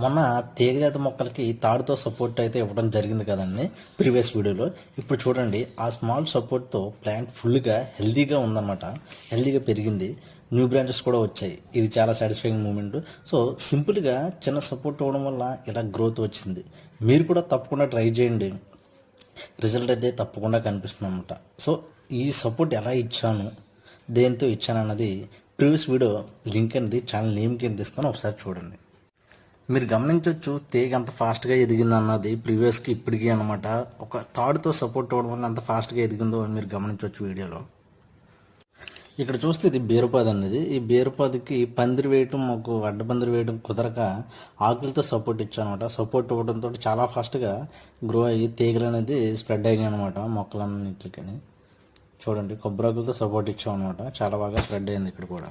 మొన్న తీగజాతి మొక్కలకి తాడుతో సపోర్ట్ అయితే ఇవ్వడం జరిగింది కదండి ప్రీవియస్ వీడియోలో. ఇప్పుడు చూడండి, ఆ స్మాల్ సపోర్ట్తో ప్లాంట్ ఫుల్గా హెల్తీగా ఉందన్నమాట. హెల్తీగా పెరిగింది, న్యూ బ్రాంచెస్ కూడా వచ్చాయి. ఇది చాలా సాటిస్ఫైయింగ్ మూమెంట్. సో సింపుల్గా చిన్న సపోర్ట్ ఇవ్వడం వల్ల ఇలా గ్రోత్ వచ్చింది. మీరు కూడా తప్పకుండా ట్రై చేయండి, రిజల్ట్ అయితే తప్పకుండా కనిపిస్తుంది అన్నమాట. సో ఈ సపోర్ట్ ఎలా ఇచ్చాను, దేంతో ఇచ్చాను అన్నది ప్రీవియస్ వీడియో లింక్ అనేది ఛానల్ నేమ్ కింద ఇస్తాను, ఒకసారి చూడండి. మీరు గమనించవచ్చు తీగ ఎంత ఫాస్ట్గా ఎదిగింది అన్నది ప్రీవియస్కి ఇప్పటికీ అనమాట. ఒక తాడుతో సపోర్ట్ అవ్వడం వల్ల ఎంత ఫాస్ట్గా ఎదిగిందో మీరు గమనించవచ్చు వీడియోలో. ఇక్కడ చూస్తే ఇది బీరపాది అనేది. ఈ బీరపాదికి పందిరి వేయటం, ఒక అడ్డపందిరి వేయడం కుదరక ఆకులతో సపోర్ట్ ఇచ్చాను అనమాట. సపోర్ట్ ఇవ్వడంతో చాలా ఫాస్ట్గా గ్రో అయ్యి తీగలు అనేది స్ప్రెడ్ అయ్యాయి అనమాట మొక్కలన్నింటికి. చూడండి, కొబ్బరి ఆకులతో సపోర్ట్ ఇచ్చాం అనమాట, చాలా బాగా స్ప్రెడ్ అయింది ఇక్కడ కూడా.